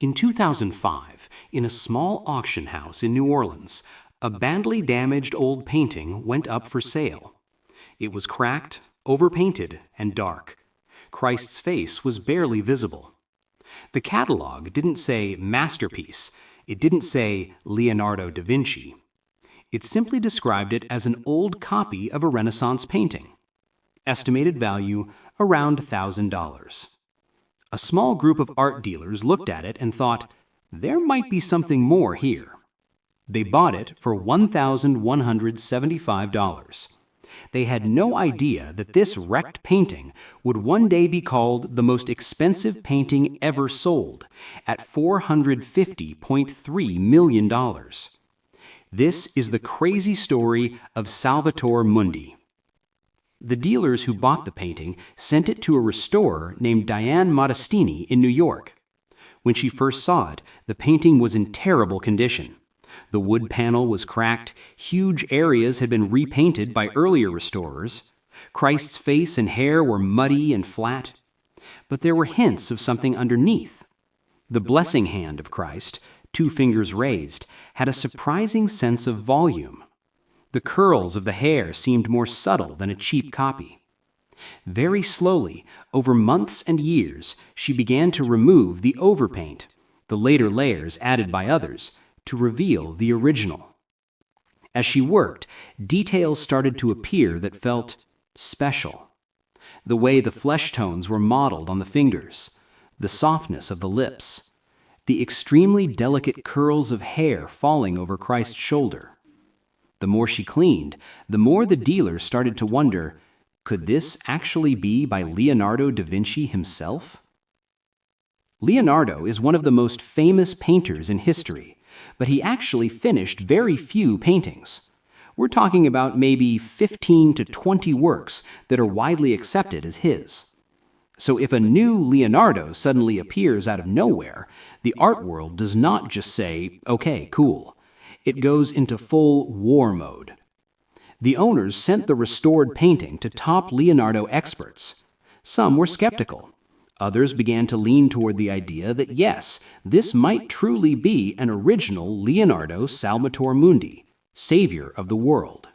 In 2005, in a small auction house in New Orleans, a badly damaged old painting went up for sale. It was cracked, overpainted, and dark. Christ's face was barely visible. The catalog didn't say masterpiece. It didn't say Leonardo da Vinci. It simply described it as an old copy of a Renaissance painting. Estimated value around $1,000. A small group of art dealers looked at it and thought, there might be something more here. They bought it for $1,175. They had no idea that this wrecked painting would one day be called the most expensive painting ever sold, at $450.3 million. This is the crazy story of Salvator Mundi. The dealers who bought the painting sent it to a restorer named Diane Modestini in New York. When she first saw it, the painting was in terrible condition. The wood panel was cracked, huge areas had been repainted by earlier restorers. Christ's face and hair were muddy and flat. But there were hints of something underneath. The blessing hand of Christ, 2 fingers raised, had a surprising sense of volume. The curls of the hair seemed more subtle than a cheap copy. Very slowly, over months and years, she began to remove the overpaint, the later layers added by others, to reveal the original. As she worked, details started to appear that felt special. The way the flesh tones were modeled on the fingers, the softness of the lips, the extremely delicate curls of hair falling over Christ's shoulder. The more she cleaned, the more the dealers started to wonder, could this actually be by Leonardo da Vinci himself? Leonardo is one of the most famous painters in history, but he actually finished very few paintings. We're talking about maybe 15 to 20 works that are widely accepted as his. So if a new Leonardo suddenly appears out of nowhere, the art world does not just say, okay, cool. It goes into full war mode. The owners sent the restored painting to top Leonardo experts. Some were skeptical. Others began to lean toward the idea that yes, this might truly be an original Leonardo Salvator Mundi, savior of the world.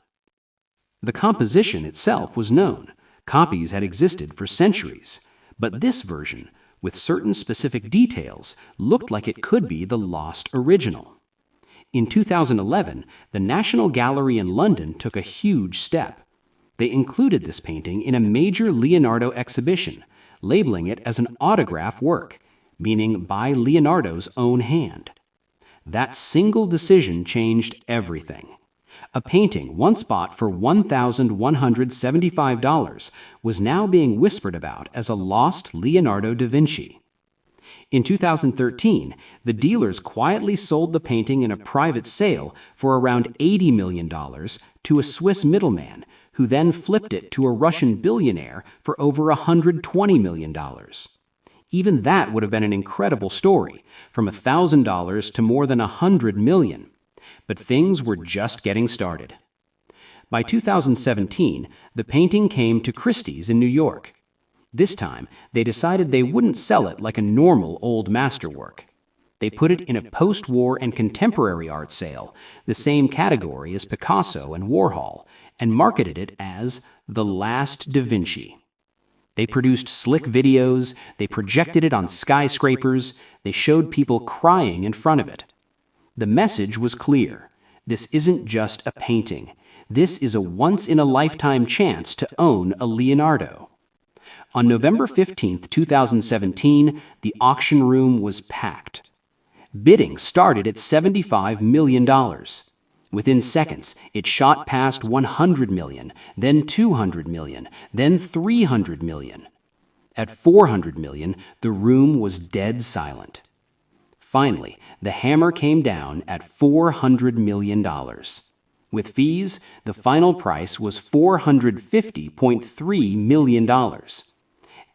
The composition itself was known. Copies had existed for centuries. But this version, with certain specific details, looked like it could be the lost original. In 2011, the National Gallery in London took a huge step. They included this painting in a major Leonardo exhibition, labeling it as an autograph work, meaning by Leonardo's own hand. That single decision changed everything. A painting once bought for $1,175 was now being whispered about as a lost Leonardo da Vinci. In 2013, the dealers quietly sold the painting in a private sale for around $80 million to a Swiss middleman, who then flipped it to a Russian billionaire for over $120 million. Even that would have been an incredible story, from $1,000 to more than $100 million. But things were just getting started. By 2017, the painting came to Christie's in New York. This time, they decided they wouldn't sell it like a normal old masterwork. They put it in a post-war and contemporary art sale, the same category as Picasso and Warhol, and marketed it as the Last da Vinci. They produced slick videos, they projected it on skyscrapers, they showed people crying in front of it. The message was clear. This isn't just a painting. This is a once-in-a-lifetime chance to own a Leonardo. On November 15, 2017, the auction room was packed. Bidding started at $75 million. Within seconds, it shot past $100 million, then $200 million, then $300 million. At $400 million, the room was dead silent. Finally, the hammer came down at $400 million. With fees, the final price was $450.3 million.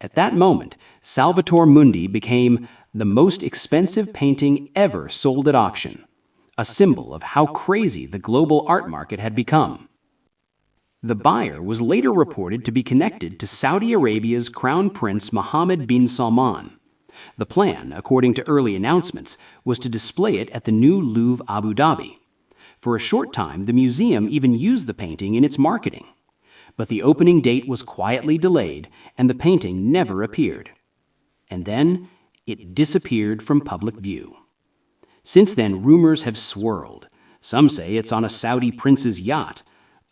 At that moment, Salvator Mundi became the most expensive painting ever sold at auction, a symbol of how crazy the global art market had become. The buyer was later reported to be connected to Saudi Arabia's Crown Prince Mohammed bin Salman. The plan, according to early announcements, was to display it at the new Louvre Abu Dhabi. For a short time, the museum even used the painting in its marketing. But the opening date was quietly delayed, and the painting never appeared. And then, it disappeared from public view. Since then, rumors have swirled. Some say it's on a Saudi prince's yacht.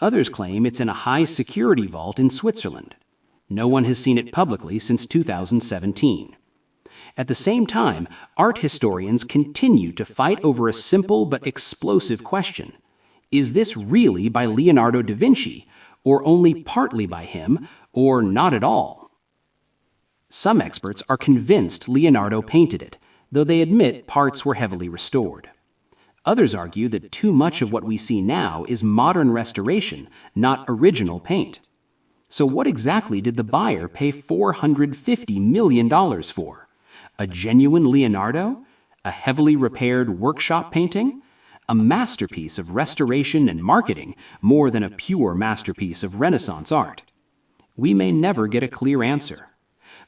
Others claim it's in a high-security vault in Switzerland. No one has seen it publicly since 2017. At the same time, art historians continue to fight over a simple but explosive question. Is this really by Leonardo da Vinci, or only partly by him, or not at all? Some experts are convinced Leonardo painted it, though they admit parts were heavily restored. Others argue that too much of what we see now is modern restoration, not original paint. So what exactly did the buyer pay $450 million for? A genuine Leonardo? A heavily repaired workshop painting? A masterpiece of restoration and marketing more than a pure masterpiece of Renaissance art? We may never get a clear answer.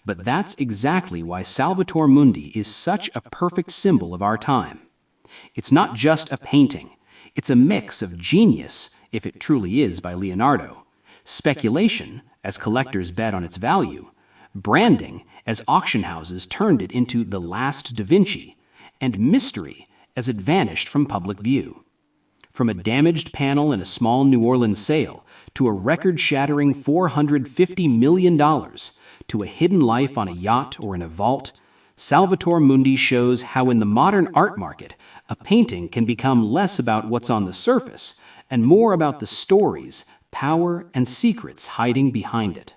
But that's exactly why Salvator Mundi is such a perfect symbol of our time. It's not just a painting. It's a mix of genius, if it truly is by Leonardo, speculation, as collectors bet on its value, branding, as auction houses turned it into the Last da Vinci, and mystery, as it vanished from public view. From a damaged panel in a small New Orleans sale, to a record-shattering $450 million, to a hidden life on a yacht or in a vault, Salvator Mundi shows how in the modern art market, a painting can become less about what's on the surface and more about the stories, power, and secrets hiding behind it.